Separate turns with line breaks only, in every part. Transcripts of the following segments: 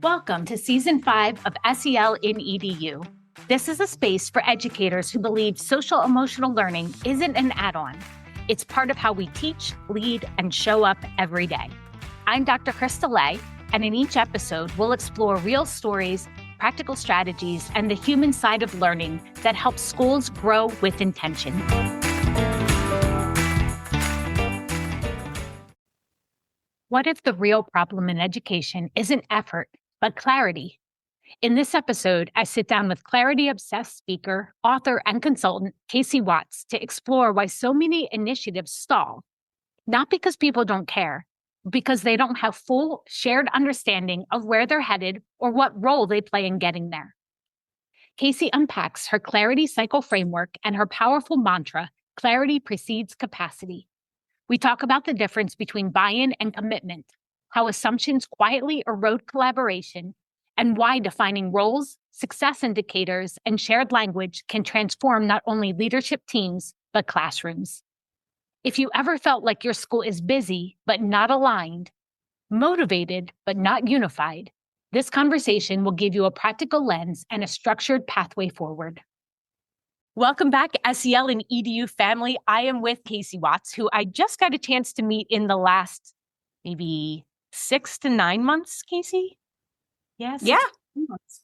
Welcome to Season 5 of SEL in EDU. This is a space for educators who believe social-emotional learning isn't an add-on. It's part of how we teach, lead, and show up every day. I'm Dr. Krista Lay, and in each episode, we'll explore real stories, practical strategies, and the human side of learning that helps schools grow with intention. What if the real problem in education isn't effort, but clarity? In this episode, I sit down with clarity-obsessed speaker, author, and consultant Casey Watts to explore why so many initiatives stall. Not because people don't care, but because they don't have full, shared understanding of where they're headed or what role they play in getting there. Casey unpacks her clarity cycle framework and her powerful mantra, clarity precedes capacity. We talk about the difference between buy-in and commitment, how assumptions quietly erode collaboration, and why defining roles, success indicators, and shared language can transform not only leadership teams, but classrooms. If you ever felt like your school is busy, but not aligned, motivated, but not unified, this conversation will give you a practical lens and a structured pathway forward. Welcome back, SEL and EDU family. I am with Casey Watts, who I just got a chance to meet in the last maybe 6 to 9 months, Casey? Yes.
Yeah.
Months.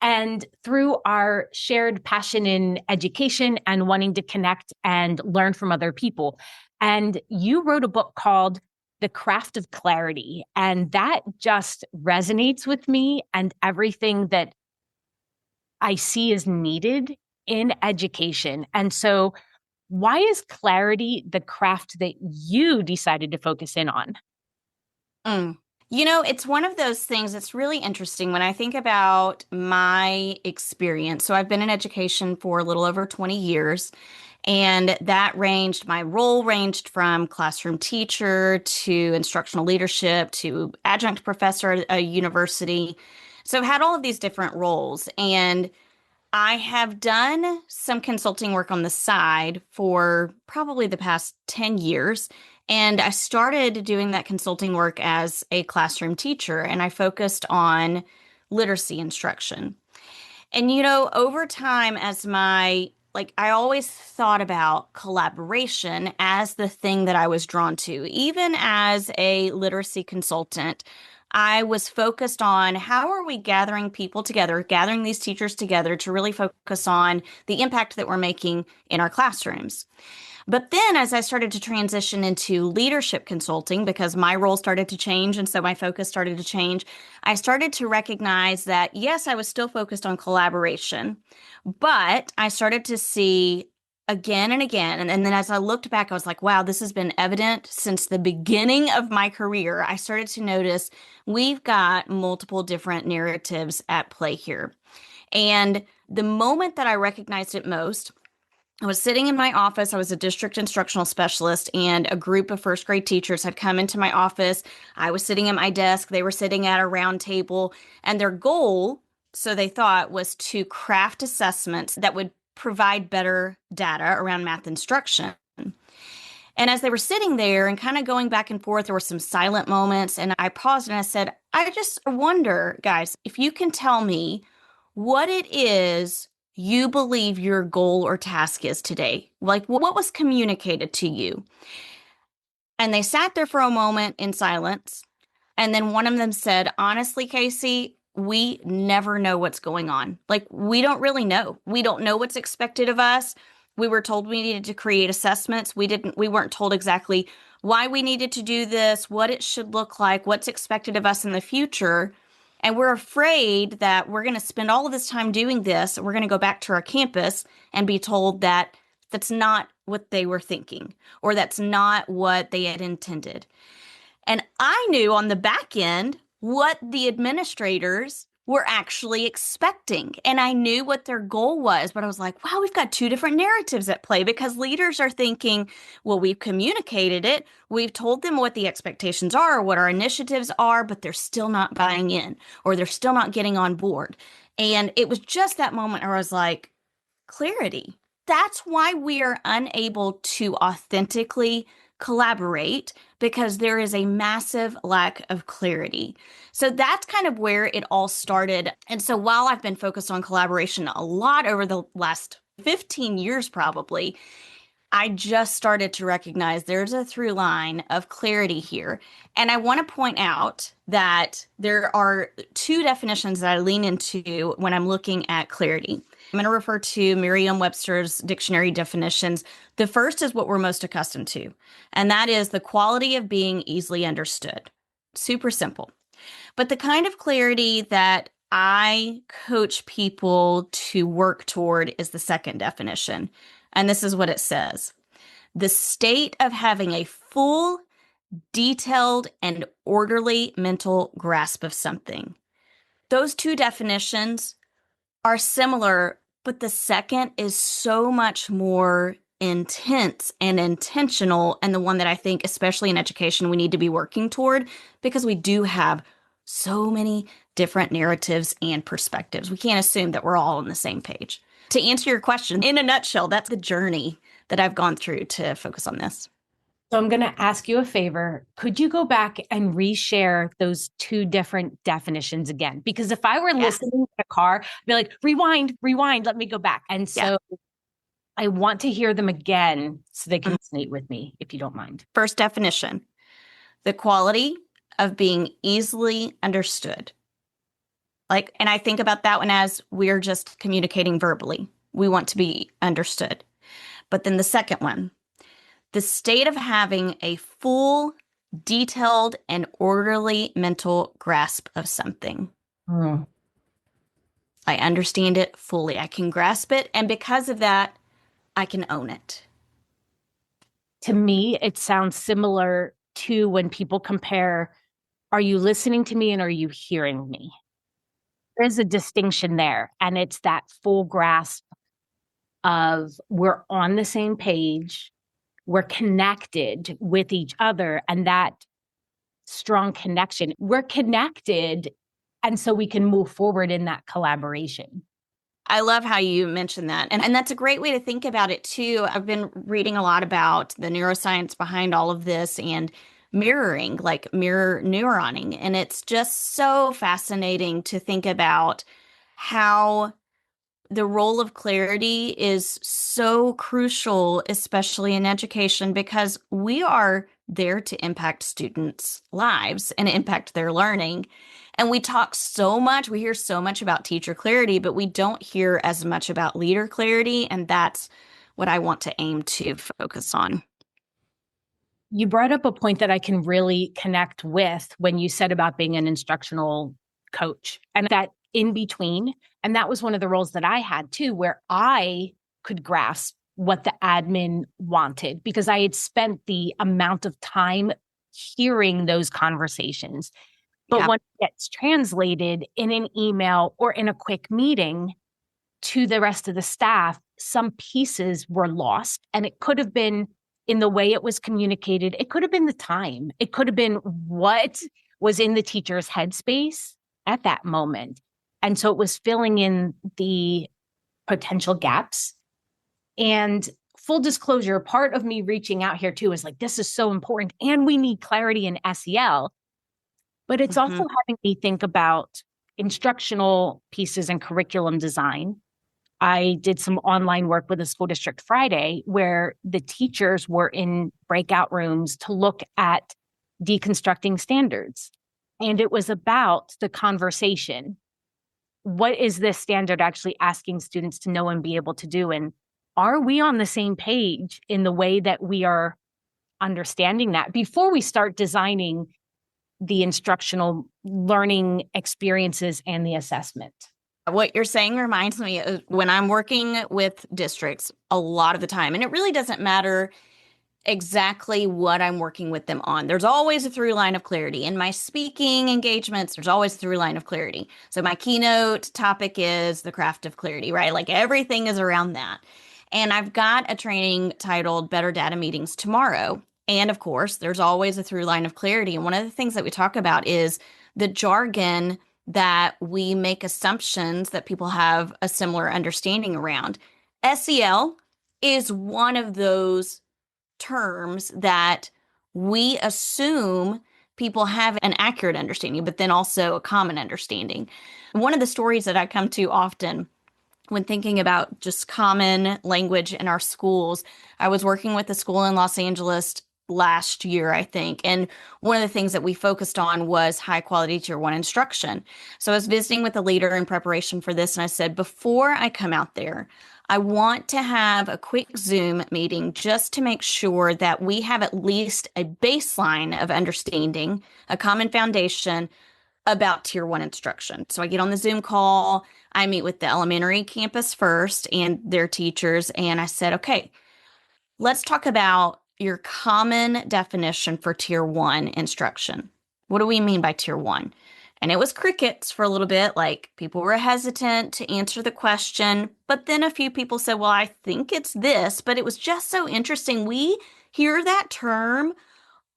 And through our shared passion in education and wanting to connect and learn from other people. And you wrote a book called The Craft of Clarity. And that just resonates with me and everything that I see is needed in education. And so why is clarity the craft that you decided to focus in on?
You know, it's one of those things that's really interesting when I think about my experience. So I've been in education for a little over 20 years, and my role ranged from classroom teacher to instructional leadership to adjunct professor at a university. So I've had all of these different roles, and I have done some consulting work on the side for probably the past 10 years. And I started doing that consulting work as a classroom teacher, and I focused on literacy instruction. And, you know, over time, I always thought about collaboration as the thing that I was drawn to. Even as a literacy consultant, I was focused on how are we gathering people together, gathering these teachers together to really focus on the impact that we're making in our classrooms. But then as I started to transition into leadership consulting, because my role started to change and so my focus started to change, I started to recognize that, yes, I was still focused on collaboration, but I started to see again and again. And then as I looked back, I was like, wow, this has been evident since the beginning of my career. I started to notice we've got multiple different narratives at play here. And the moment that I recognized it most, I was sitting in my office. I was a district instructional specialist, and a group of first grade teachers had come into my office. I was sitting at my desk. They were sitting at a round table, and their goal, so they thought, was to craft assessments that would provide better data around math instruction. And as they were sitting there and kind of going back and forth, there were some silent moments, and I paused and I said, I just wonder, guys, if you can tell me what it is you believe your goal or task is today. Like, what was communicated to you? And they sat there for a moment in silence. And then one of them said, honestly, Casey, we never know what's going on. Like, we don't really know. We don't know what's expected of us. We were told we needed to create assessments. We weren't told exactly why we needed to do this, what it should look like, what's expected of us in the future. And we're afraid that we're going to spend all of this time doing this. We're going to go back to our campus and be told that that's not what they were thinking, or that's not what they had intended. And I knew on the back end what the administrators were actually expecting. And I knew what their goal was, but I was like, wow, we've got two different narratives at play, because leaders are thinking, well, we've communicated it. We've told them what the expectations are or what our initiatives are, but they're still not buying in, or they're still not getting on board. And it was just that moment where I was like, clarity. That's why we are unable to authentically collaborate because there is a massive lack of clarity. So that's kind of where it all started. And so while I've been focused on collaboration a lot over the last 15 years, probably, I just started to recognize there's a through line of clarity here. And I want to point out that there are two definitions that I lean into when I'm looking at clarity. I'm going to refer to Merriam-Webster's dictionary definitions. The first is what we're most accustomed to, and that is the quality of being easily understood. Super simple. But the kind of clarity that I coach people to work toward is the second definition. And this is what it says: the state of having a full, detailed, and orderly mental grasp of something. Those two definitions are similar, but the second is so much more intense and intentional, and the one that I think, especially in education, we need to be working toward because we do have so many different narratives and perspectives. We can't assume that we're all on the same page. To answer your question, in a nutshell, that's the journey that I've gone through to focus on this.
So I'm going to ask you a favor. Could you go back and reshare those two different definitions again? Because if I were listening in a car, I'd be like, rewind, let me go back. And so I want to hear them again so they can resonate with me, if you don't mind.
First definition: the quality of being easily understood. And I think about that one as we're just communicating verbally. We want to be understood. But then the second one, the state of having a full, detailed, and orderly mental grasp of something. I understand it fully. I can grasp it. And because of that, I can own it.
To me, it sounds similar to when people compare, are you listening to me and are you hearing me? There's a distinction there. And it's that full grasp of we're on the same page, we're connected with each other, and that strong connection. We're connected, and so we can move forward in that collaboration.
I love how you mentioned that. And that's a great way to think about it, too. I've been reading a lot about the neuroscience behind all of this and mirroring, like mirror neuroning. And it's just so fascinating to think about how the role of clarity is so crucial, especially in education, because we are there to impact students' lives and impact their learning. And we hear so much about teacher clarity, but we don't hear as much about leader clarity. And that's what I want to aim to focus on.
You brought up a point that I can really connect with when you said about being an instructional coach and that in between. And that was one of the roles that I had too, where I could grasp what the admin wanted because I had spent the amount of time hearing those conversations. But when it gets translated in an email or in a quick meeting to the rest of the staff, some pieces were lost. And it could have been in the way it was communicated. It could have been the time. It could have been what was in the teacher's headspace at that moment. And so it was filling in the potential gaps. And full disclosure, part of me reaching out here too is like, this is so important. And we need clarity in SEL. But it's also having me think about instructional pieces and curriculum design. I did some online work with a school district Friday where the teachers were in breakout rooms to look at deconstructing standards. And it was about the conversation. What is this standard actually asking students to know and be able to do? And are we on the same page in the way that we are understanding that before we start designing the instructional learning experiences and the assessment?
What you're saying reminds me of when I'm working with districts a lot of the time, and it really doesn't matter exactly what I'm working with them on. There's always a through line of clarity. In my speaking engagements, there's always a through line of clarity. So my keynote topic is the craft of clarity, right? Like everything is around that. And I've got a training titled Better Data Meetings tomorrow. And of course, there's always a through line of clarity. And one of the things that we talk about is the jargon that we make assumptions that people have a similar understanding around. SEL is one of those terms that we assume people have an accurate understanding, but then also a common understanding. One of the stories that I come to often when thinking about just common language in our schools, I was working with a school in Los Angeles last year, I think. And one of the things that we focused on was high quality tier one instruction. So I was visiting with a leader in preparation for this, and I said, before I come out there, I want to have a quick Zoom meeting just to make sure that we have at least a baseline of understanding, a common foundation about tier one instruction. So I get on the Zoom call, I meet with the elementary campus first and their teachers, and I said, okay, let's talk about your common definition for tier one instruction. What do we mean by tier one? And it was crickets for a little bit, like people were hesitant to answer the question. But then a few people said, well, I think it's this. But it was just so interesting. We hear that term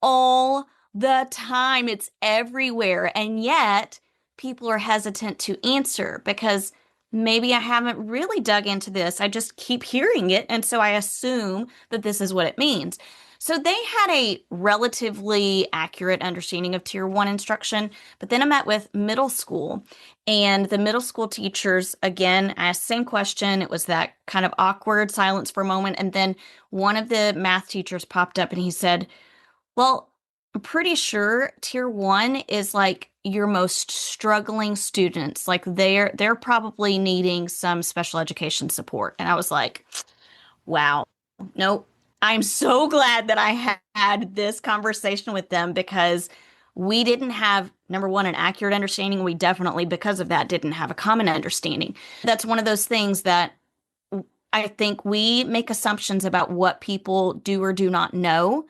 all the time. It's everywhere. And yet people are hesitant to answer because maybe I haven't really dug into this. I just keep hearing it. And so I assume that this is what it means. So they had a relatively accurate understanding of tier one instruction. But then I met with middle school, and the middle school teachers again asked the same question. It was that kind of awkward silence for a moment. And then one of the math teachers popped up and he said, well, I'm pretty sure tier one is like your most struggling students. Like they're probably needing some special education support. And I was like, wow, nope. I'm so glad that I had this conversation with them because we didn't have, number one, an accurate understanding. We definitely, because of that, didn't have a common understanding. That's one of those things that I think we make assumptions about what people do or do not know,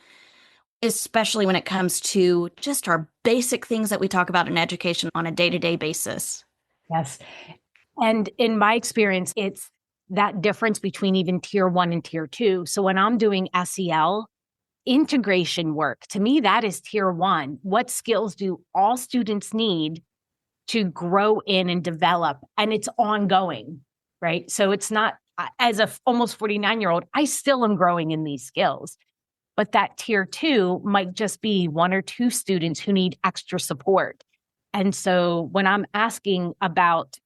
especially when it comes to just our basic things that we talk about in education on a day-to-day basis.
Yes. And in my experience, it's that difference between even tier one and tier two. So when I'm doing SEL integration work, to me, that is tier one. What skills do all students need to grow in and develop? And it's ongoing, right? So it's not, as a almost 49-year-old, I still am growing in these skills. But that tier two might just be one or two students who need extra support. And so when I'm asking about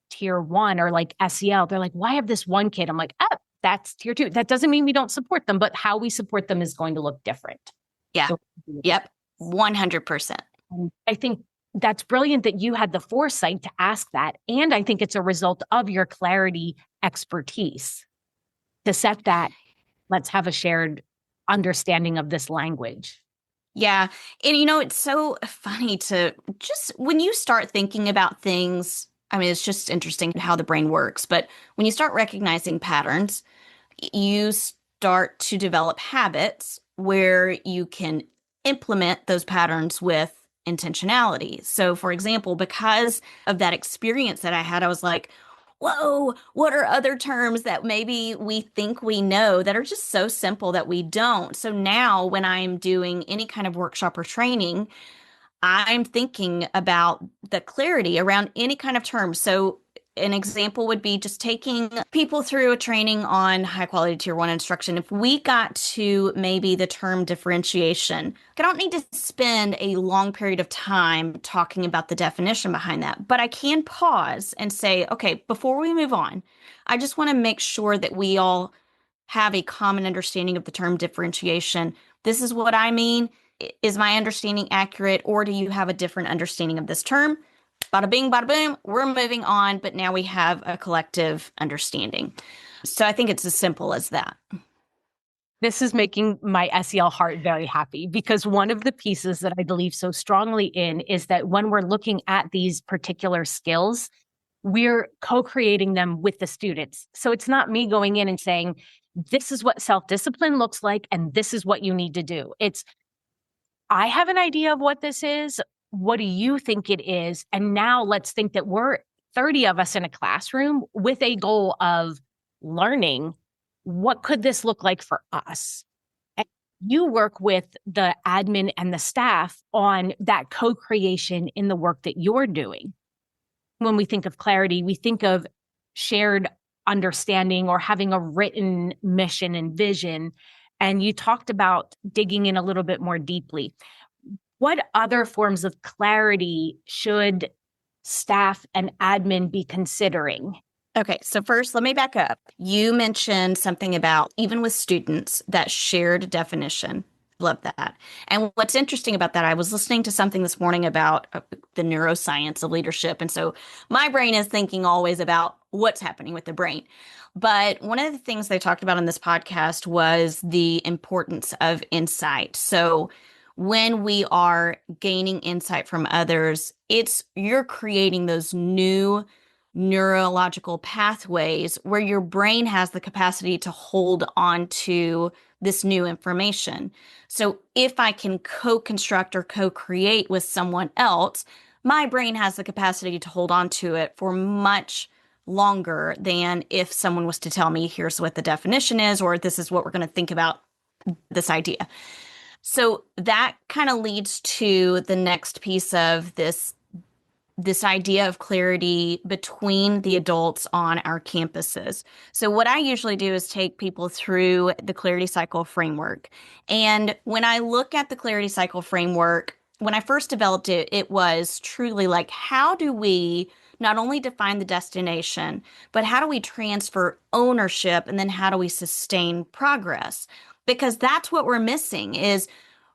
tier one or like SEL, they're like, why have this one kid? I'm like, oh, that's tier two. That doesn't mean we don't support them, but how we support them is going to look different.
Yeah.
So,
Yep. 100%.
I think that's brilliant that you had the foresight to ask that. And I think it's a result of your clarity expertise to set that. Let's have a shared understanding of this language.
Yeah. And it's so funny to just when you start thinking about things, I mean, it's just interesting how the brain works. But when you start recognizing patterns, you start to develop habits where you can implement those patterns with intentionality. So, for example, because of that experience that I had, I was like, whoa, what are other terms that maybe we think we know that are just so simple that we don't? So now when I'm doing any kind of workshop or training, I'm thinking about the clarity around any kind of term. So an example would be just taking people through a training on high quality tier one instruction. If we got to maybe the term differentiation, I don't need to spend a long period of time talking about the definition behind that, but I can pause and say, okay, before we move on, I just want to make sure that we all have a common understanding of the term differentiation. This is what I mean. Is my understanding accurate, or do you have a different understanding of this term? Bada bing, bada boom, we're moving on, but now we have a collective understanding. So I think it's as simple as that.
This is making my SEL heart very happy because one of the pieces that I believe so strongly in is that when we're looking at these particular skills, we're co-creating them with the students. So it's not me going in and saying, this is what self-discipline looks like, and this is what you need to do. It's, I have an idea of what this is. What do you think it is? And now let's think that we're 30 of us in a classroom with a goal of learning. What could this look like for us? And you work with the admin and the staff on that co-creation in the work that you're doing. When we think of clarity, we think of shared understanding or having a written mission and vision. And you talked about digging in a little bit more deeply. What other forms of clarity should staff and admin be considering?
Okay, so first, let me back up. You mentioned something about, even with students, that shared definition. Love that. And what's interesting about that, I was listening to something this morning about the neuroscience of leadership. And so my brain is thinking always about what's happening with the brain. But one of the things they talked about in this podcast was the importance of insight. So when we are gaining insight from others, you're creating those new neurological pathways where your brain has the capacity to hold on to this new information. So if I can co-construct or co-create with someone else, my brain has the capacity to hold on to it for much longer than if someone was to tell me, here's what the definition is, or this is what we're going to think about this idea. So that kind of leads to the next piece of this idea of clarity between the adults on our campuses. So what I usually do is take people through the clarity cycle framework. And when I look at the clarity cycle framework, when I first developed it, it was truly like, how do we not only define the destination, but how do we transfer ownership, and then how do we sustain progress? Because that's what we're missing is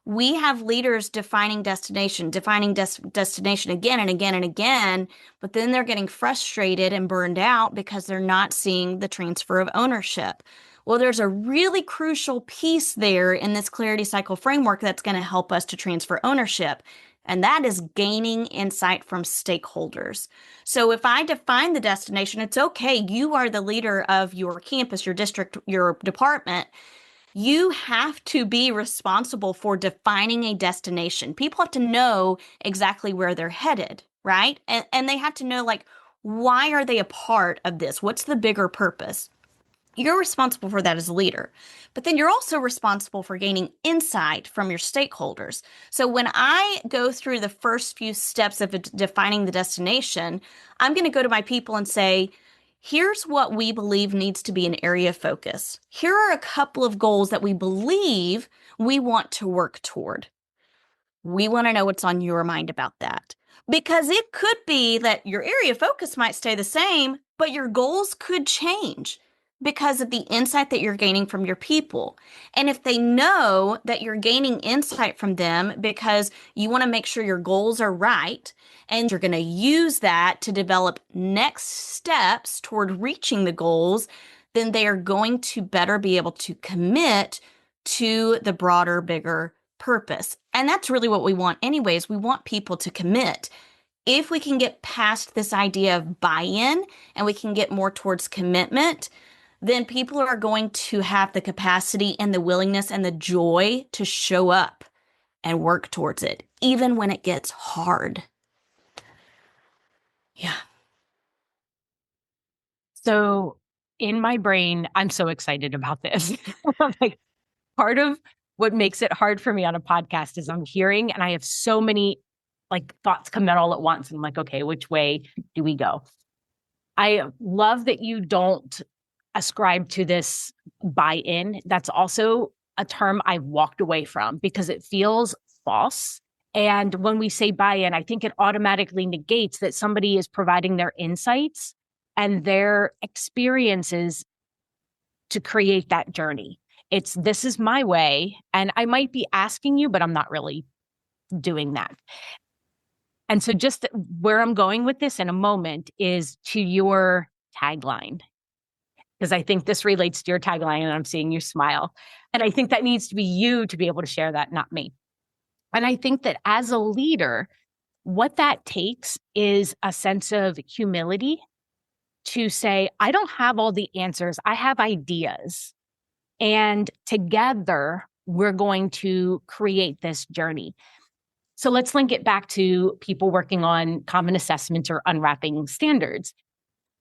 we have leaders defining destination again and again and again, but then they're getting frustrated and burned out because they're not seeing the transfer of ownership. Well, there's a really crucial piece there in this clarity cycle framework that's going to help us to transfer ownership, and that is gaining insight from stakeholders. So if I define the destination, it's okay. You are the leader of your campus, your district, your department. You have to be responsible for defining a destination. People have to know exactly where they're headed, right? And they have to know, like, why are they a part of this? What's the bigger purpose? You're responsible for that as a leader. But then you're also responsible for gaining insight from your stakeholders. So when I go through the first few steps of defining the destination, I'm going to go to my people and say, here's what we believe needs to be an area of focus. Here are a couple of goals that we believe we want to work toward. We want to know what's on your mind about that. Because it could be that your area of focus might stay the same, but your goals could change because of the insight that you're gaining from your people. And if they know that you're gaining insight from them because you want to make sure your goals are right, and you're going to use that to develop next steps toward reaching the goals, then they are going to better be able to commit to the broader, bigger purpose. And that's really what we want anyways. We want people to commit. If we can get past this idea of buy-in and we can get more towards commitment, then people are going to have the capacity and the willingness and the joy to show up and work towards it, even when it gets hard. Yeah.
So in my brain, I'm so excited about this. Like, part of what makes it hard for me on a podcast is I'm hearing, and I have so many like thoughts come out all at once. And I'm like, okay, which way do we go? I love that you don't ascribe to this buy-in. That's also a term I walked away from because it feels false. And when we say buy-in, I think it automatically negates that somebody is providing their insights and their experiences to create that journey. It's, this is my way, and I might be asking you, but I'm not really doing that. And so just where I'm going with this in a moment is to your tagline, because I think this relates to your tagline and I'm seeing you smile. And I think that needs to be you to be able to share that, not me. And I think that as a leader, what that takes is a sense of humility to say, I don't have all the answers. I have ideas. And together, we're going to create this journey. So let's link it back to people working on common assessments or unwrapping standards.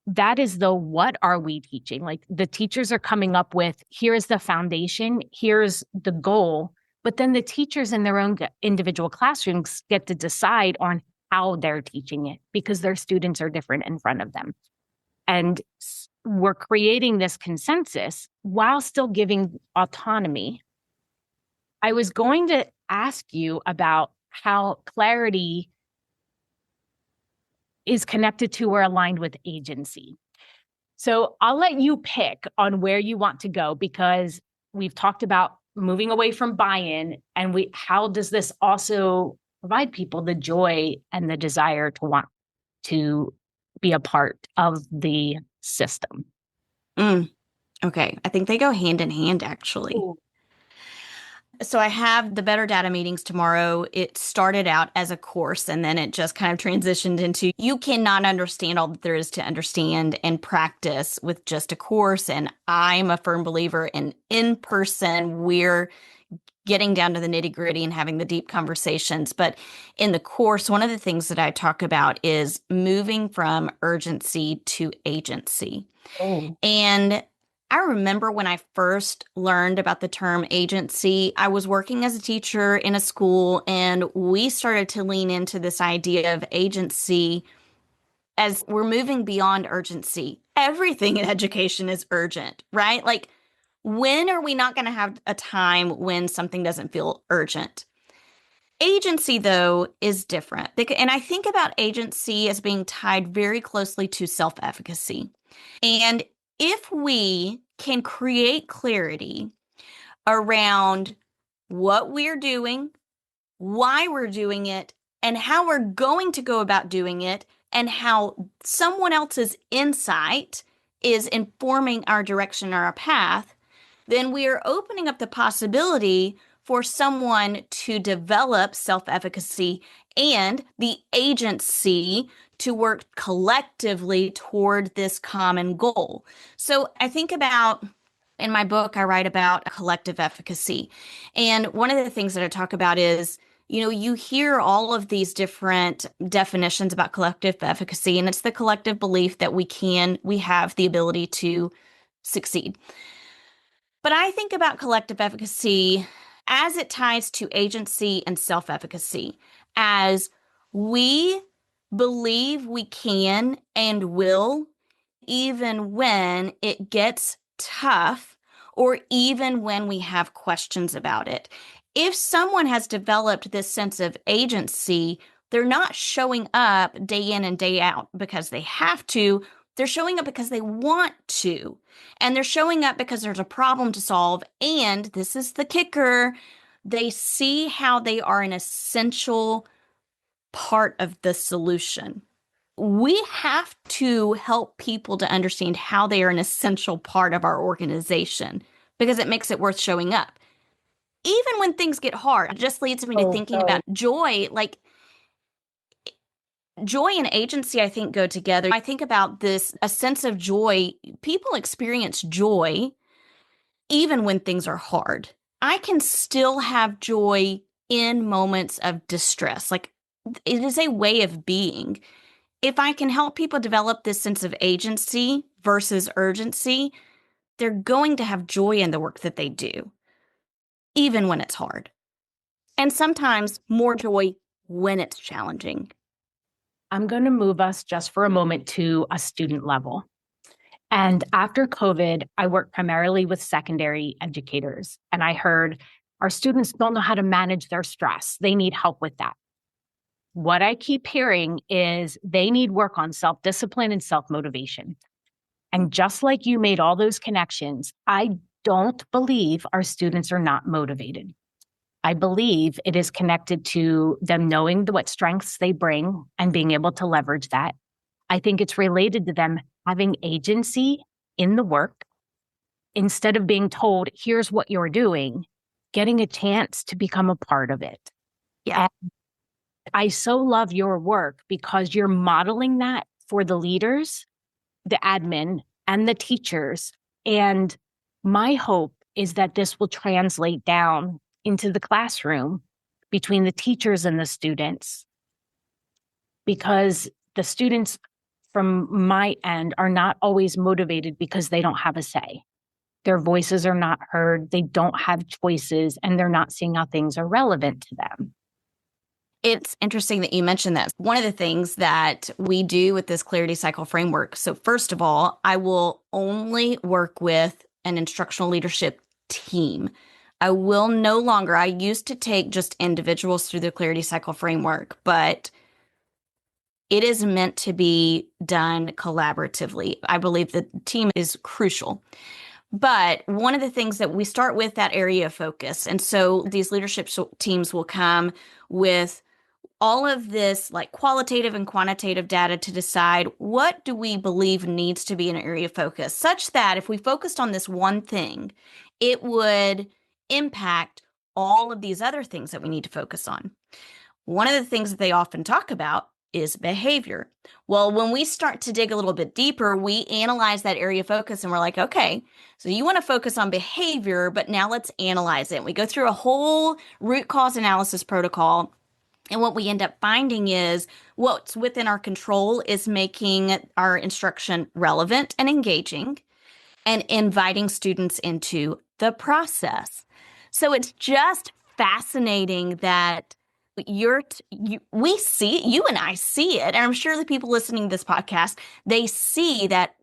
That is the what are we teaching? Like, the teachers are coming up with, here's the foundation, here's the goal, but then the teachers in their own individual classrooms get to decide on how they're teaching it because their students are different in front of them. And we're creating this consensus while still giving autonomy I was going to ask you about how clarity is connected to or aligned with agency. So I'll let you pick on where you want to go because we've talked about moving away from buy-in and how does this also provide people the joy and the desire to want to be a part of the system.
Mm, okay. I think they go hand in hand, actually.
Ooh.
So I have the Better Data meetings tomorrow. It started out as a course and then it just kind of transitioned into you cannot understand all that there is to understand and practice with just a course. And I'm a firm believer in person, we're getting down to the nitty gritty and having the deep conversations. But in the course, one of the things that I talk about is moving from urgency to agency.
Oh,
And I remember when I first learned about the term agency, I was working as a teacher in a school, and we started to lean into this idea of agency as we're moving beyond urgency. Everything in education is urgent, right? Like, when are we not going to have a time when something doesn't feel urgent? Agency, though, is different. And I think about agency as being tied very closely to self efficacy. And if we can create clarity around what we're doing, why we're doing it, and how we're going to go about doing it, and how someone else's insight is informing our direction or our path, then we are opening up the possibility for someone to develop self efficacy and the agency to work collectively toward this common goal. So I think about in my book, I write about collective efficacy. And one of the things that I talk about is, you hear all of these different definitions about collective efficacy, and it's the collective belief that we have the ability to succeed. But I think about collective efficacy as it ties to agency and self efficacy, as we believe we can and will, even when it gets tough or even when we have questions about it. If someone has developed this sense of agency, they're not showing up day in and day out because they have to. They're showing up because they want to. And they're showing up because there's a problem to solve. And this is the kicker, they see how they are an essential part of the solution. We have to help people to understand how they are an essential part of our organization because it makes it worth showing up. Even when things get hard, it just leads me to
oh,
thinking about joy. Like, joy and agency, I think, go together. I think about this, a sense of joy. People experience joy even when things are hard. I can still have joy in moments of distress. Like, it is a way of being. If I can help people develop this sense of agency versus urgency, they're going to have joy in the work that they do, even when it's hard. And sometimes more joy when it's challenging.
I'm going to move us just for a moment to a student level. And after COVID, I worked primarily with secondary educators, and I heard our students don't know how to manage their stress. They need help with that. What I keep hearing is they need work on self-discipline and self-motivation. And just like you made all those connections, I don't believe our students are not motivated. I believe it is connected to them knowing what strengths they bring and being able to leverage that. I think it's related to them having agency in the work instead of being told, here's what you're doing, getting a chance to become a part of it.
Yeah.
And I so love your work because you're modeling that for the leaders, the admin, and the teachers. And my hope is that this will translate down into the classroom between the teachers and the students, because the students from my end are not always motivated because they don't have a say. Their voices are not heard, they don't have choices, and they're not seeing how things are relevant to them.
It's interesting that you mentioned that. One of the things that we do with this clarity cycle framework. So, first of all, I will only work with an instructional leadership team. I will no longer. I used to take just individuals through the Clarity Cycle framework, but it is meant to be done collaboratively. I believe the team is crucial. But one of the things that we start with that area of focus. And so these leadership teams will come with all of this like qualitative and quantitative data to decide what do we believe needs to be an area of focus, such that if we focused on this one thing, it would impact all of these other things that we need to focus on. One of the things that they often talk about is behavior. Well, when we start to dig a little bit deeper, we analyze that area of focus and we're like, okay, so you want to focus on behavior, but now let's analyze it. We go through a whole root cause analysis protocol. And what we end up finding is what's within our control is making our instruction relevant and engaging and inviting students into the process. So it's just fascinating that we see it, you and I see it, and I'm sure the people listening to this podcast, they see that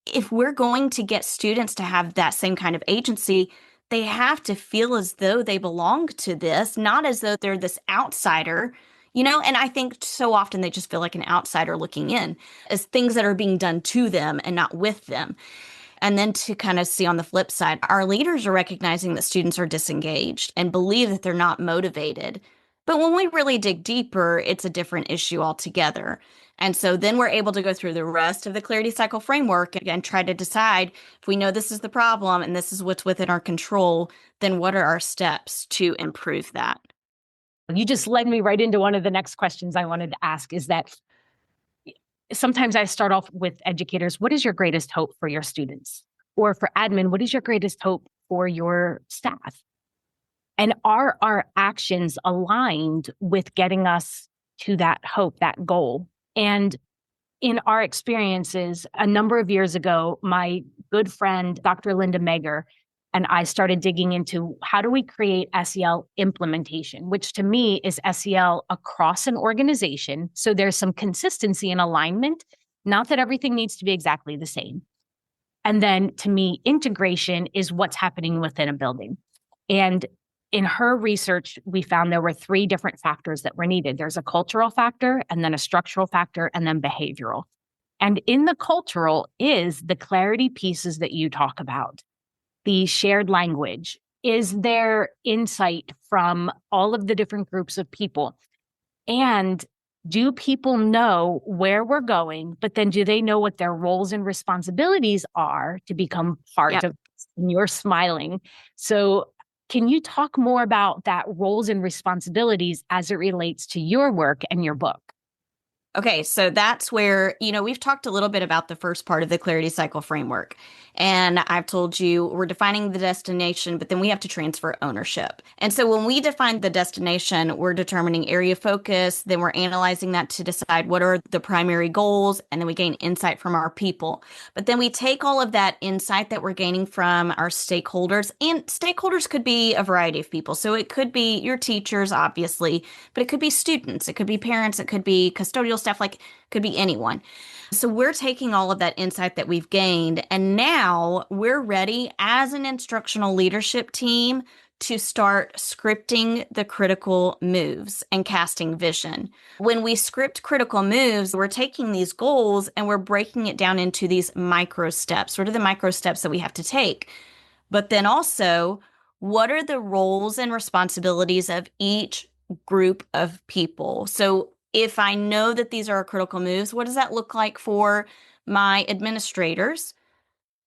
if we're going to get students to have that same kind of agency, they have to feel as though they belong to this, not as though they're this outsider, and I think so often they just feel like an outsider looking in as things that are being done to them and not with them. And then to kind of see on the flip side, our leaders are recognizing that students are disengaged and believe that they're not motivated. But when we really dig deeper, it's a different issue altogether. And so then we're able to go through the rest of the Clarity Cycle framework and try to decide if we know this is the problem and this is what's within our control, then what are our steps to improve that?
You just led me right into one of the next questions I wanted to ask is that sometimes I start off with educators, what is your greatest hope for your students? Or for admin, what is your greatest hope for your staff? And are our actions aligned with getting us to that hope, that goal? And in our experiences, a number of years ago, my good friend, Dr. Linda Meger, and I started digging into how do we create SEL implementation, which to me is SEL across an organization. So there's some consistency and alignment, not that everything needs to be exactly the same. And then to me, integration is what's happening within a building. And in her research, we found there were 3 different factors that were needed. There's a cultural factor, and then a structural factor, and then behavioral. And in the cultural is the clarity pieces that you talk about. The shared language. Is there insight from all of the different groups of people? And do people know where we're going, but then do they know what their roles and responsibilities are to become part of this? And you're smiling. So can you talk more about that roles and responsibilities as it relates to your work and your book?
Okay, so that's where, we've talked a little bit about the first part of the Clarity Cycle framework. And I've told you we're defining the destination, but then we have to transfer ownership. And so when we define the destination, we're determining area focus, then we're analyzing that to decide what are the primary goals, and then we gain insight from our people. But then we take all of that insight that we're gaining from our stakeholders, and stakeholders could be a variety of people. So it could be your teachers, obviously, but it could be students, it could be parents, it could be custodial staff, like could be anyone. So we're taking all of that insight that we've gained, and now we're ready as an instructional leadership team to start scripting the critical moves and casting vision. When we script critical moves, we're taking these goals and we're breaking it down into these micro steps. What are the micro steps that we have to take? But then also, what are the roles and responsibilities of each group of people? So if I know that these are critical moves, what does that look like for my administrators?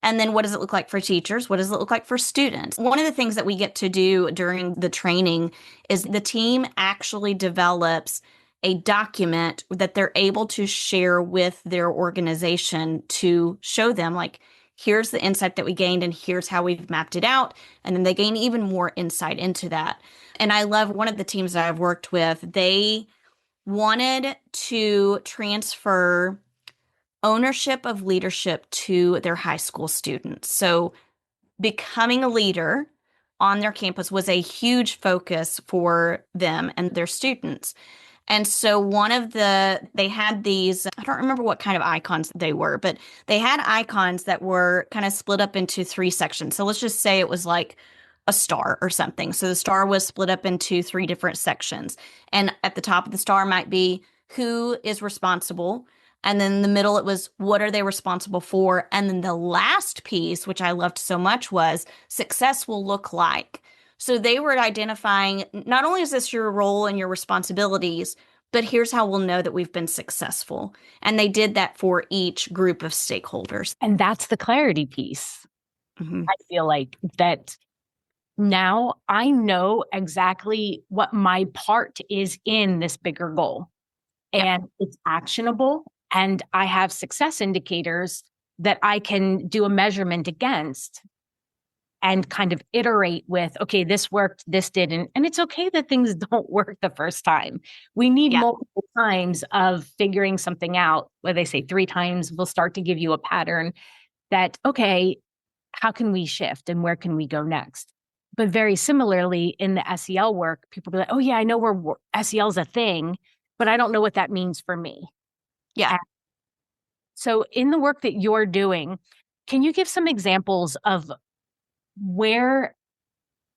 And then what does it look like for teachers? What does it look like for students? One of the things that we get to do during the training is the team actually develops a document that they're able to share with their organization to show them, like, here's the insight that we gained and here's how we've mapped it out. And then they gain even more insight into that. And I love one of the teams that I've worked with, they wanted to transfer ownership of leadership to their high school students. So becoming a leader on their campus was a huge focus for them and their students. And so they had these, I don't remember what kind of icons they were, but they had icons that were kind of split up into 3 sections. So let's just say it was like a star or something. So the star was split up into three different sections. And at the top of the star might be who is responsible. And then in the middle, it was what are they responsible for? And then the last piece, which I loved so much, was success will look like. So they were identifying not only is this your role and your responsibilities, but here's how we'll know that we've been successful. And they did that for each group of stakeholders.
And that's the clarity piece.
Mhm.
I feel like that now I know exactly what my part is in this bigger goal,
Yep.
and it's actionable, and I have success indicators that I can do a measurement against and kind of iterate with, okay, this worked, this didn't. And it's okay that things don't work the first time. We need
Yeah.
multiple times of figuring something out. Where they say 3 times will start to give you a pattern that, okay, how can we shift and where can we go next? But very similarly in the SEL work, people be like, oh, yeah, I know SEL is a thing, but I don't know what that means for me.
Yeah.
And so in the work that you're doing, can you give some examples of where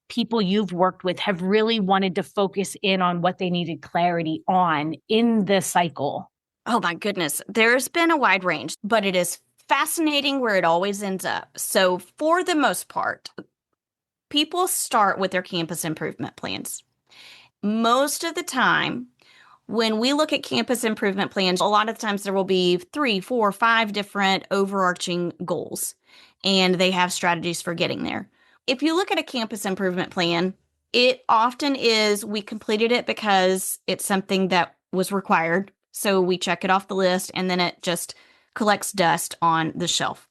people you've worked with have really wanted to focus in on what they needed clarity on in the cycle?
Oh my goodness. There's been a wide range, but it is fascinating where it always ends up. So, for the most part, people start with their campus improvement plans. Most of the time, when we look at campus improvement plans, a lot of times there will be 3, 4, 5 different overarching goals, and they have strategies for getting there. If you look at a campus improvement plan, it often is we completed it because it's something that was required. So we check it off the list and then it just collects dust on the shelf.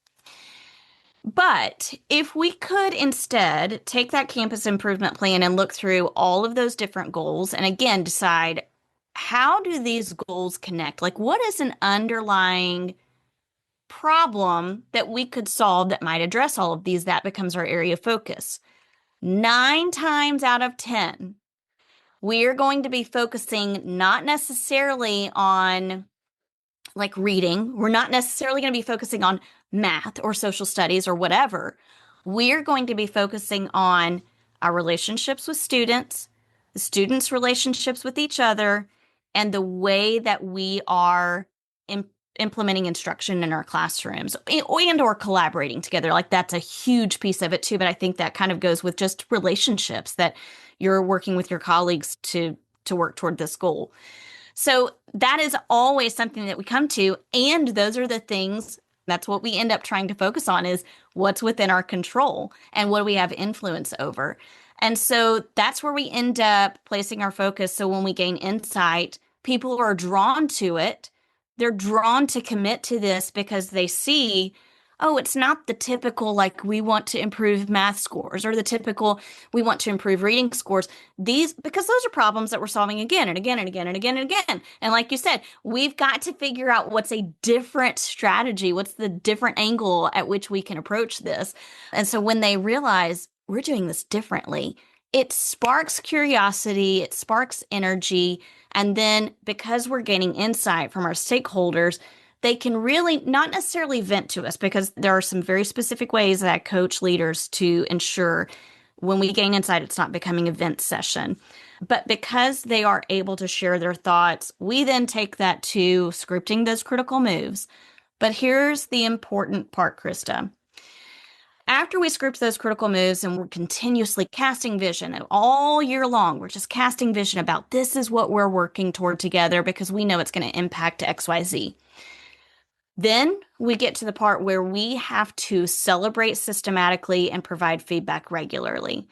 But if we could instead take that campus improvement plan and look through all of those different goals and again decide how do these goals connect? Like, what is an underlying problem that we could solve that might address all of these? That becomes our area of focus. 9 times out of 10, we're going to be focusing not necessarily on like reading. We're not necessarily going to be focusing on math or social studies or whatever. We're going to be focusing on our relationships with students, the students' relationships with each other, and the way that we are implementing instruction in our classrooms and or collaborating together. Like that's a huge piece of it too, but I think that kind of goes with just relationships that you're working with your colleagues to work toward this goal. So that is always something that we come to. And those are the things that's what we end up trying to focus on is what's within our control and what do we have influence over. And so that's where we end up placing our focus. So when we gain insight, people are drawn to it. They're drawn to commit to this because they see, oh, it's not the typical, like we want to improve math scores or the typical, we want to improve reading scores. These, because those are problems that we're solving again and again and again and again and again. And like you said, we've got to figure out what's a different strategy, what's the different angle at which we can approach this. And so when they realize we're doing this differently, it sparks curiosity, it sparks energy. And then because we're gaining insight from our stakeholders, they can really not necessarily vent to us because there are some very specific ways that I coach leaders to ensure when we gain insight, it's not becoming a vent session. But because they are able to share their thoughts, we then take that to scripting those critical moves. But here's the important part, Krista. After we script those critical moves and we're continuously casting vision and all year long, we're just casting vision about this is what we're working toward together because we know it's going to impact XYZ. Then we get to the part where we have to celebrate systematically and provide feedback regularly.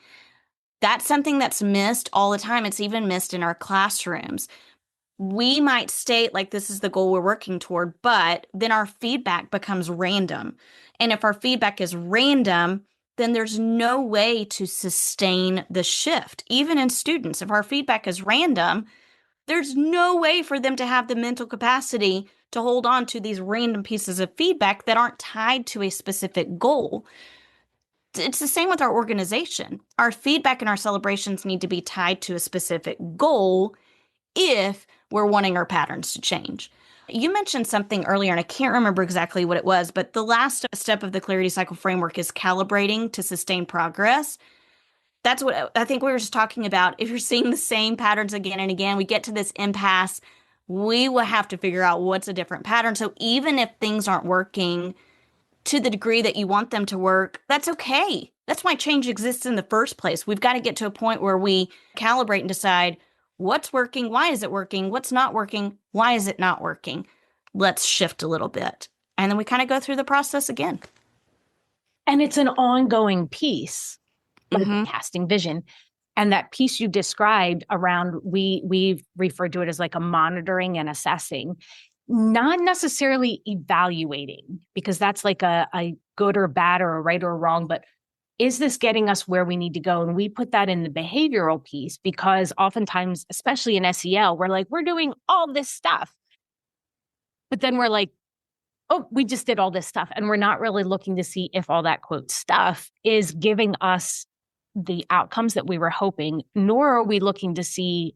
That's something that's missed all the time. It's even missed in our classrooms. We might state like this is the goal we're working toward, but then our feedback becomes random. And if our feedback is random, then there's no way to sustain the shift. Even in students, if our feedback is random, there's no way for them to have the mental capacity to hold on to these random pieces of feedback that aren't tied to a specific goal. It's the same with our organization. Our feedback and our celebrations need to be tied to a specific goal if we're wanting our patterns to change. You mentioned something earlier, and I can't remember exactly what it was, but the last step of the Clarity Cycle framework is calibrating to sustain progress. That's what I think we were just talking about. If you're seeing the same patterns again and again, we get to this impasse. We will have to figure out what's a different pattern. So even if things aren't working to the degree that you want them to work, that's okay. That's why change exists in the first place. We've got to get to a point where we calibrate and decide what's working, why is it working, what's not working, why is it not working. Let's shift a little bit. And then we kind of go through the process again.
And it's an ongoing piece, like
Hmm.
casting vision. And that piece you described around, we've referred to it as like a monitoring and assessing, not necessarily evaluating, because that's like a good or bad or a right or wrong, but is this getting us where we need to go? And we put that in the behavioral piece because oftentimes, especially in SEL, we're like, we're doing all this stuff. But then we're like, oh, we just did all this stuff. And we're not really looking to see if all that quote stuff is giving us the outcomes that we were hoping, nor are we looking to see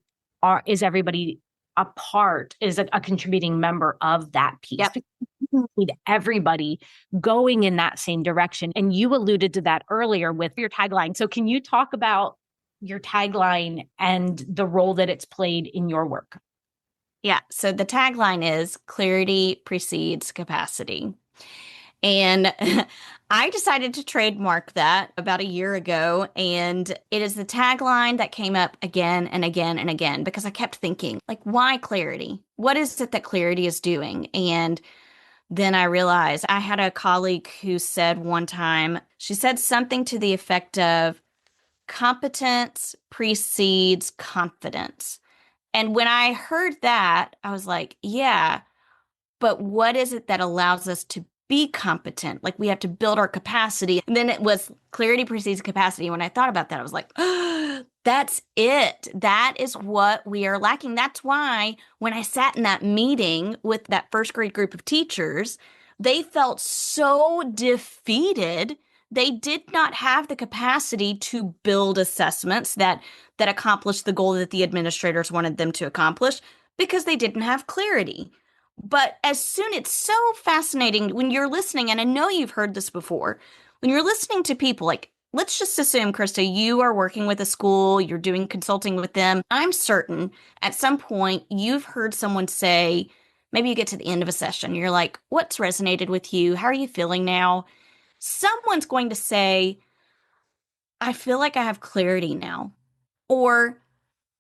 is everybody a part, is a contributing member of that piece.
Yep.
We need everybody going in that same direction. And you alluded to that earlier with your tagline. So can you talk about your tagline and the role that it's played in your work?
Yeah. So the tagline is clarity precedes capacity. And I decided to trademark that about a year ago. And it is the tagline that came up again and again and again because I kept thinking, like, why clarity? What is it that clarity is doing? And then I realized I had a colleague who said one time, she said something to the effect of competence precedes confidence. And when I heard that, I was like, yeah, but what is it that allows us to be competent? Like we have to build our capacity. And then it was clarity precedes capacity. When I thought about that, I was like, oh, that's it. That is what we are lacking. That's why when I sat in that meeting with that first grade group of teachers, they felt so defeated. They did not have the capacity to build assessments that accomplished the goal that the administrators wanted them to accomplish because they didn't have clarity. But as soon, it's so fascinating when you're listening, and I know you've heard this before, when you're listening to people, like, let's just assume, Krista, you are working with a school, you're doing consulting with them. I'm certain at some point you've heard someone say, maybe you get to the end of a session, you're like, what's resonated with you? How are you feeling now? Someone's going to say, I feel like I have clarity now. Or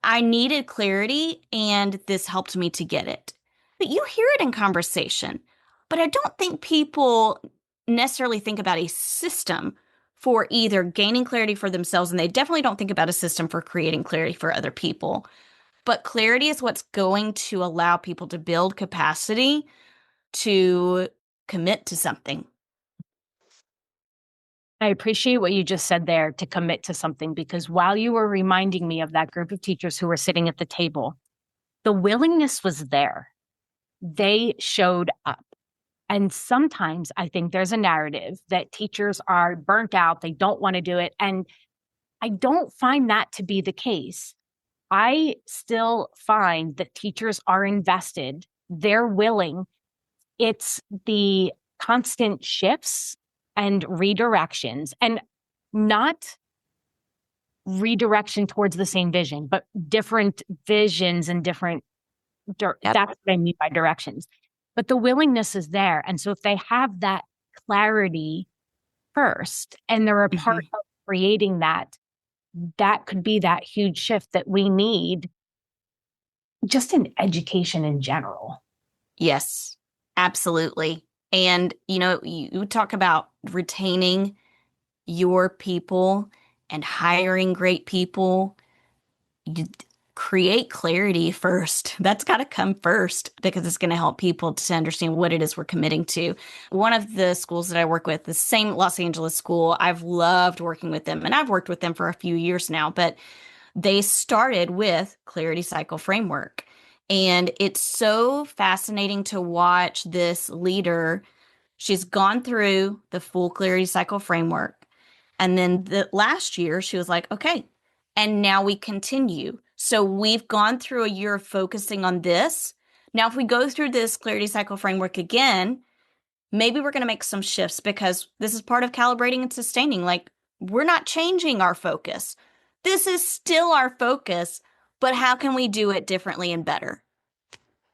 I needed clarity and this helped me to get it. But you hear it in conversation. But I don't think people necessarily think about a system for either gaining clarity for themselves, and they definitely don't think about a system for creating clarity for other people. But clarity is what's going to allow people to build capacity to commit to something.
I appreciate what you just said there, to commit to something, because while you were reminding me of that group of teachers who were sitting at the table, the willingness was there. They showed up. And sometimes I think there's a narrative that teachers are burnt out, they don't want to do it. And I don't find that to be the case. I still find that teachers are invested, they're willing. It's the constant shifts and redirections, and not redirection towards the same vision, but different visions and different,
Yep.
that's what I mean by directions. But the willingness is there. And so if they have that clarity first and they're a part
Mhm.
of creating that, that could be that huge shift that we need just in education in general.
Yes, absolutely. And, you talk about retaining your people and hiring great people. You create clarity first. That's got to come first because it's going to help people to understand what it is we're committing to. One of the schools that I work with, the same Los Angeles school, I've loved working with them and I've worked with them for a few years now, but they started with Clarity Cycle Framework. And it's so fascinating to watch this leader. She's gone through the full Clarity Cycle Framework. And then last year, she was like, okay, and now we continue. So we've gone through a year of focusing on this. Now, if we go through this Clarity Cycle Framework again, maybe we're going to make some shifts because this is part of calibrating and sustaining. Like, we're not changing our focus. This is still our focus, but how can we do it differently and better?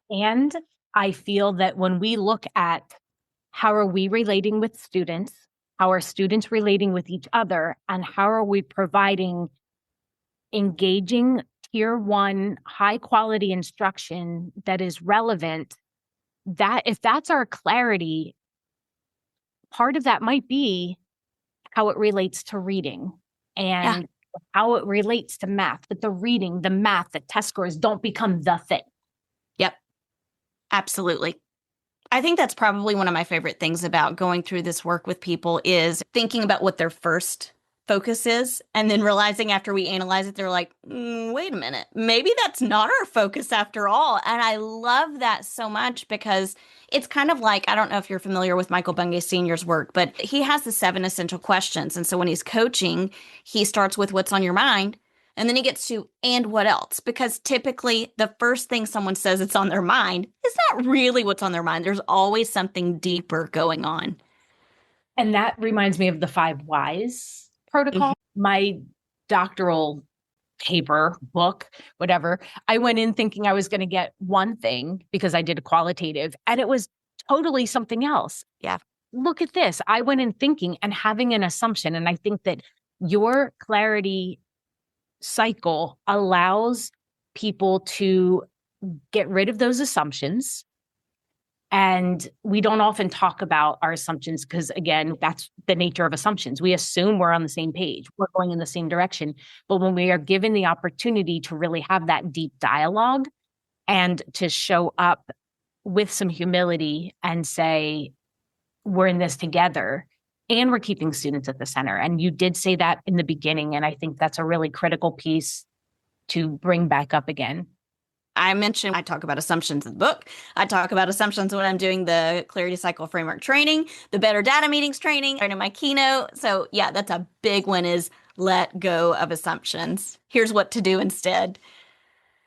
And I feel that when we look at how are we relating with students, how are students relating with each other, and how are we providing engaging tier one high quality instruction that is relevant, that if that's our clarity, part of that might be how it relates to reading
Yeah.
and how it relates to math, but the reading, the math, the test scores don't become the thing.
Yep. Absolutely. I think that's probably one of my favorite things about going through this work with people is thinking about what their first focus is and then realizing after we analyze it, they're like, wait a minute, maybe that's not our focus after all. And I love that so much because it's kind of like, I don't know if you're familiar with Michael Bungay Sr.'s work, but he has the 7 essential questions. And so when he's coaching, he starts with what's on your mind. And then he gets to, and what else? Because typically the first thing someone says it's on their mind is not really what's on their mind. There's always something deeper going on.
And that reminds me of the 5 whys protocol.
Mm-hmm.
My doctoral paper, book, whatever, I went in thinking I was going to get one thing because I did a qualitative, and it was totally something else.
Yeah.
Look at this. I went in thinking and having an assumption. And I think that your clarity cycle allows people to get rid of those assumptions. And we don't often talk about our assumptions because, again, that's the nature of assumptions. We assume we're on the same page, we're going in the same direction. But when we are given the opportunity to really have that deep dialogue and to show up with some humility and say, we're in this together and we're keeping students at the center. And you did say that in the beginning. And I think that's a really critical piece to bring back up again.
I mentioned I talk about assumptions in the book. I talk about assumptions when I'm doing the Clarity Cycle Framework training, the Better Data Meetings training, and in my keynote. So yeah, that's a big one is let go of assumptions. Here's what to do instead.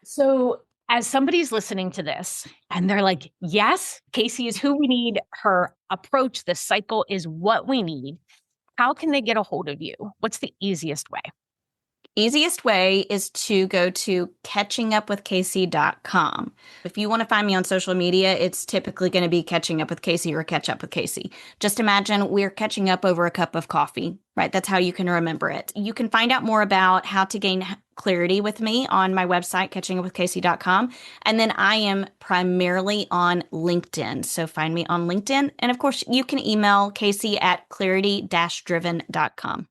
So as somebody's listening to this and they're like, yes, Casey is who we need. Her approach, the cycle is what we need. How can they get a hold of you? What's the easiest way?
Easiest way is to go to catchingupwithcasey.com. If you want to find me on social media, it's typically going to be Catching Up with Casey or Catch Up with Casey. Just imagine we're catching up over a cup of coffee, right? That's how you can remember it. You can find out more about how to gain clarity with me on my website, catchingupwithcasey.com. And then I am primarily on LinkedIn. So find me on LinkedIn. And of course, you can email Casey at clarity-driven.com.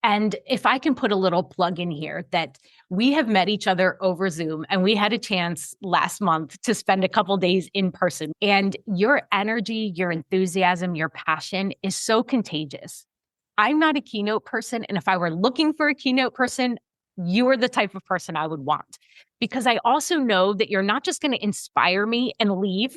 And if I can put a little plug in here that we have met each other over Zoom and we had a chance last month to spend a couple days in person, and your energy, your enthusiasm, your passion is so contagious. I'm not a keynote person. And if I were looking for a keynote person, you are the type of person I would want, because I also know that you're not just going to inspire me and leave.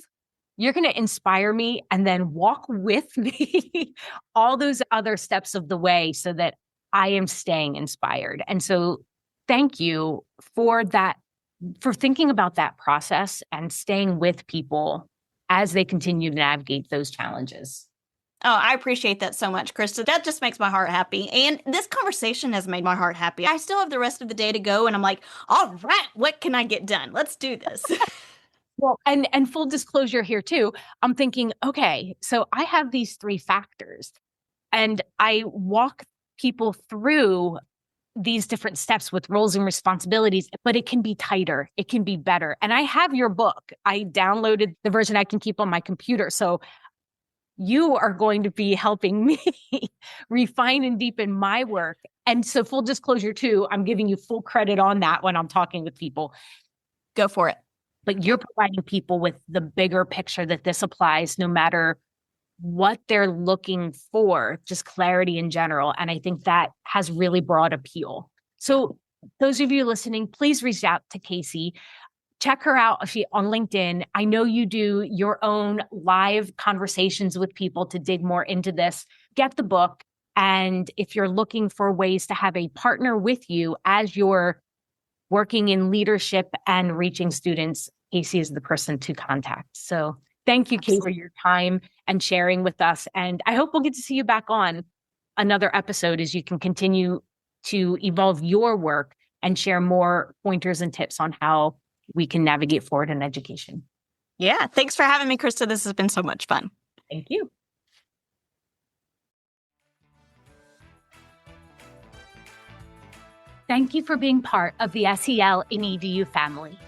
You're going to inspire me and then walk with me all those other steps of the way so that I am staying inspired. And so thank you for that, for thinking about that process and staying with people as they continue to navigate those challenges.
Oh, I appreciate that so much, Krista. That just makes my heart happy. And this conversation has made my heart happy. I still have the rest of the day to go, and I'm like, all right, what can I get done? Let's do this.
Well, and full disclosure here too, I'm thinking, okay, so I have these 3 factors and I walk people through these different steps with roles and responsibilities, but it can be tighter. It can be better. And I have your book. I downloaded the version I can keep on my computer. So you are going to be helping me refine and deepen my work. And so full disclosure too, I'm giving you full credit on that when I'm talking with people.
Go for it.
But you're providing people with the bigger picture that this applies no matter what they're looking for, just clarity in general. And I think that has really broad appeal. So those of you listening, please reach out to Casey. Check her out on LinkedIn. I know you do your own live conversations with people to dig more into this. Get the book. And if you're looking for ways to have a partner with you as you're working in leadership and reaching students, Casey is the person to contact. So thank you, Kate, for your time and sharing with us. And I hope we'll get to see you back on another episode as you can continue to evolve your work and share more pointers and tips on how we can navigate forward in education.
Yeah. Thanks for having me, Krista. This has been so much fun.
Thank you. Thank you for being part of the SEL in EDU family.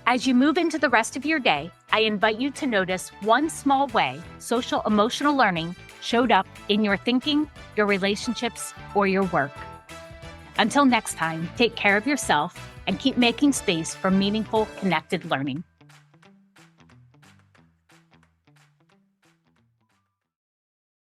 As you move into the rest of your day, I invite you to notice one small way social emotional learning showed up in your thinking, your relationships, or your work. Until next time, take care of yourself and keep making space for meaningful, connected learning.